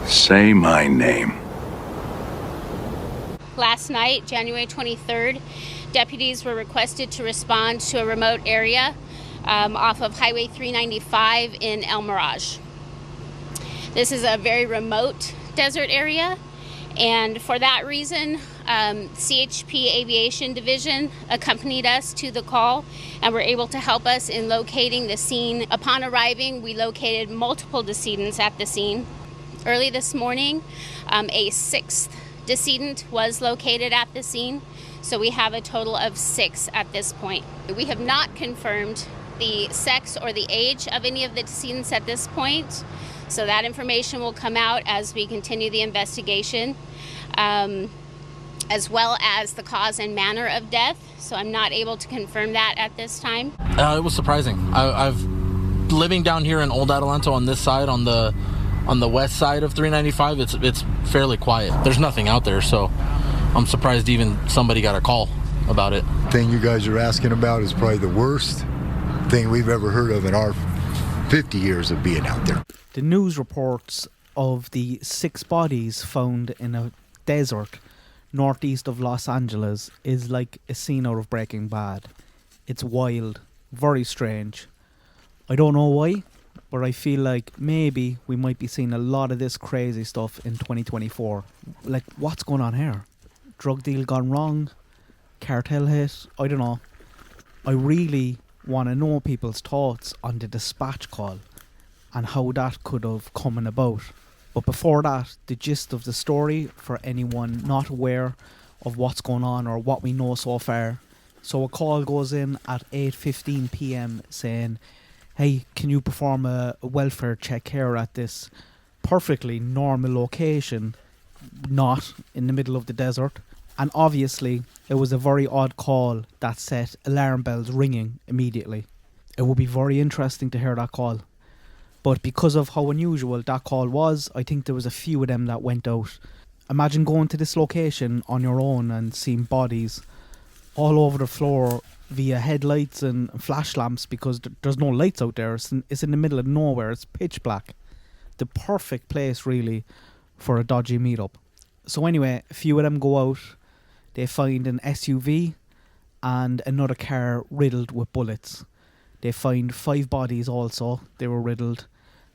Say my name. Last night, January 23rd, deputies were requested to respond to a remote area off of Highway 395 in El Mirage. This is a very remote desert area, and for that reason, CHP Aviation Division accompanied us to the call and were able to help us in locating the scene. Upon arriving, we located multiple decedents at the scene. Early this morning, a sixth decedent was located at the scene, so we have a total of 6 at this point. We have not confirmed the sex or the age of any of the decedents at this point, so that information will come out as we continue the investigation, as well as the cause and manner of death, so I'm not able to confirm that at this time. It was surprising. I've living down here in Old Adelanto on this side, on the west side of 395, it's fairly quiet. There's nothing out there, so I'm surprised even somebody got a call about it. The thing you guys are asking about is probably the worst thing we've ever heard of in our 50 years of being out there. The news reports of the 6 bodies found in a desert northeast of Los Angeles is like a scene out of Breaking Bad. It's wild, very strange. I don't know why, but I feel like maybe we might be seeing a lot of this crazy stuff in 2024. Like, what's going on here? Drug deal gone wrong? Cartel hit? I don't know. I really want to know people's thoughts on the dispatch call and how that could have come about. But before that, the gist of the story for anyone not aware of what's going on or what we know so far. So a call goes in at 8:15 p.m. saying, hey, can you perform a welfare check here at this perfectly normal location, not in the middle of the desert? And obviously, it was a very odd call that set alarm bells ringing immediately. It would be very interesting to hear that call. But because of how unusual that call was, I think there was a few of them that went out. Imagine going to this location on your own and seeing bodies all over the floor via headlights and flash lamps because there's no lights out there. It's in the middle of nowhere. It's pitch black. The perfect place, really, for a dodgy meetup. So anyway, a few of them go out. They find an SUV and another car riddled with bullets. They find 5 bodies also. They were riddled.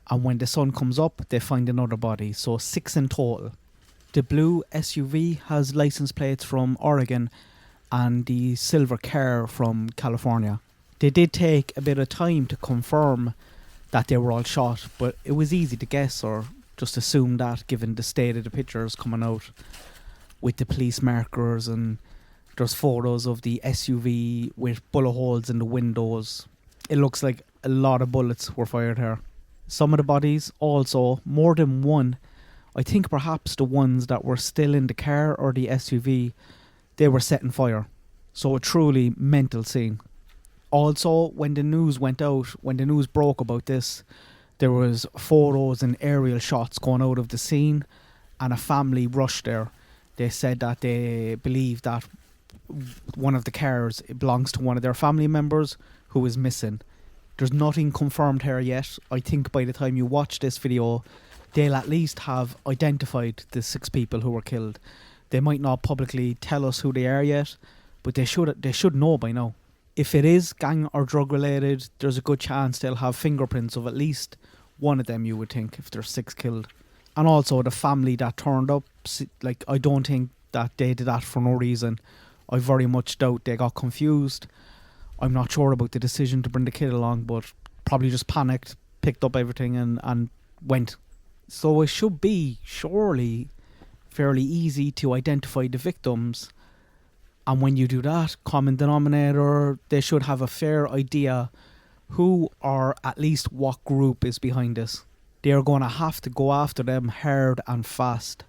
And when the sun comes up, they find another body. So 6 in total. The blue SUV has license plates from Oregon and the silver car from California. They did take a bit of time to confirm that they were all shot, but it was easy to guess or just assume that given the state of the pictures coming out with the police markers, and there's photos of the SUV with bullet holes in the windows. It looks like a lot of bullets were fired here. Some of the bodies also, more than one, I think perhaps the ones that were still in the car or the SUV, they were setting fire. So a truly mental scene. Also, when the news went out, when the news broke about this, there was photos and aerial shots going out of the scene, and a family rushed there. They said that they believe that one of the cars belongs to one of their family members who is missing. There's nothing confirmed here yet. I think by the time you watch this video, they'll at least have identified the 6 people who were killed. They might not publicly tell us who they are yet, but they should know by now. If it is gang or drug related, there's a good chance they'll have fingerprints of at least one of them, you would think, if there's 6 killed. And also the family that turned up, like, I don't think that they did that for no reason. I very much doubt they got confused. I'm not sure about the decision to bring the kid along, but probably just panicked, picked up everything and went. So it should be, surely, fairly easy to identify the victims. And when you do that, common denominator, they should have a fair idea who or at least what group is behind this. They are going to have to go after them hard and fast.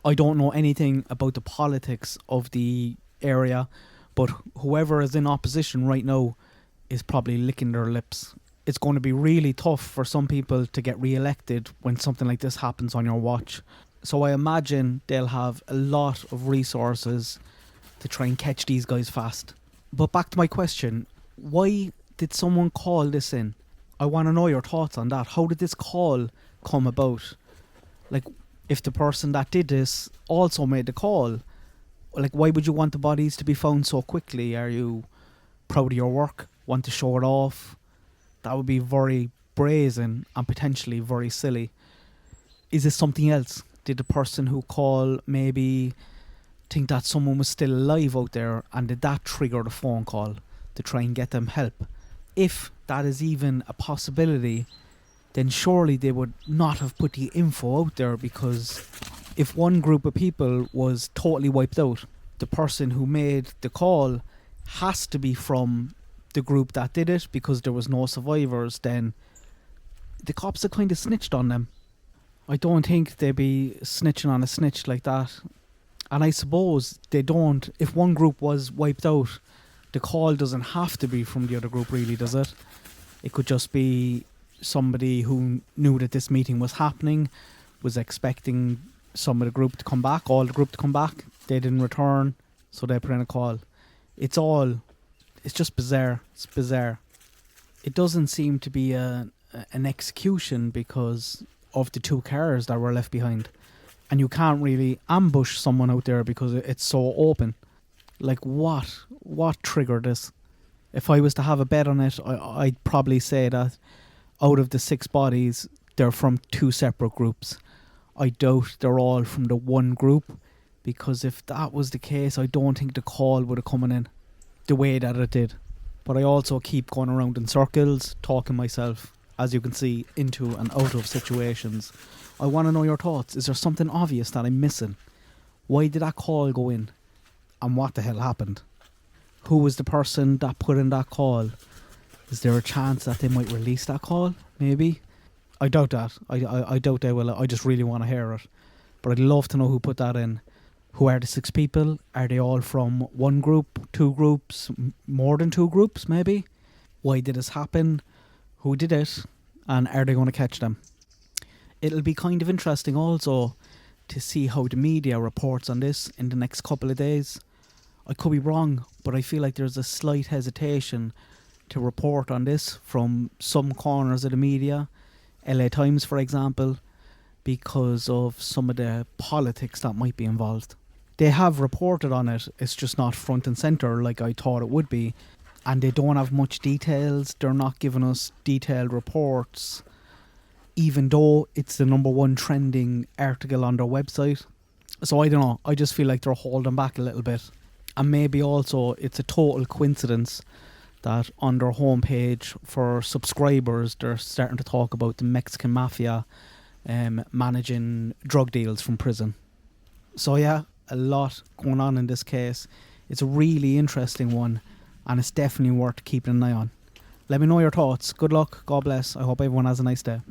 I don't know anything about the politics of the area, but whoever is in opposition right now is probably licking their lips. It's going to be really tough for some people to get re-elected when something like this happens on your watch. So I imagine they'll have a lot of resources to try and catch these guys fast. But back to my question, why did someone call this in? I want to know your thoughts on that. How did this call come about? Like, if the person that did this also made the call, like, why would you want the bodies to be found so quickly? Are you proud of your work? Want to show it off? That would be very brazen and potentially very silly. Is this something else? Did the person who called maybe think that someone was still alive out there, and did that trigger the phone call to try and get them help? If that is even a possibility, then surely they would not have put the info out there, because if one group of people was totally wiped out, the person who made the call has to be from the group that did it, because there was no survivors. Then the cops have kind of snitched on them. I don't think they'd be snitching on a snitch like that. And I suppose they don't. If one group was wiped out, the call doesn't have to be from the other group, really, does it? It could just be somebody who knew that this meeting was happening, was expecting some of the group to come back, all the group to come back. They didn't return, so they put in a call. It's just bizarre. It's bizarre. It doesn't seem to be an execution because of the 2 cars that were left behind. And you can't really ambush someone out there because it's so open. Like, what triggered this? If I was to have a bet on it, I'd probably say that out of the 6 bodies, they're from 2 separate groups. I doubt they're all from the one group, because if that was the case, I don't think the call would have come in the way that it did. But I also keep going around in circles, talking myself, as you can see, into and out of situations. I want to know your thoughts. Is there something obvious that I'm missing? Why did that call go in? And what the hell happened? Who was the person that put in that call? Is there a chance that they might release that call? Maybe? I doubt that. I doubt they will. I just really want to hear it. But I'd love to know who put that in. Who are the 6 people? Are they all from one group, 2 groups, more than 2 groups maybe? Why did this happen? Who did it? And are they going to catch them? It'll be kind of interesting also to see how the media reports on this in the next couple of days. I could be wrong, but I feel like there's a slight hesitation to report on this from some corners of the media, LA Times for example, because of some of the politics that might be involved. They have reported on it, it's just not front and centre like I thought it would be, and they don't have much details. They're not giving us detailed reports, even though it's the #1 trending article on their website. So I don't know, I just feel like they're holding back a little bit. And maybe also it's a total coincidence that on their homepage for subscribers they're starting to talk about the Mexican mafia managing drug deals from prison. So yeah, a lot going on in this case. It's a really interesting one, and it's definitely worth keeping an eye on. Let me know your thoughts. Good luck, God bless. I hope everyone has a nice day.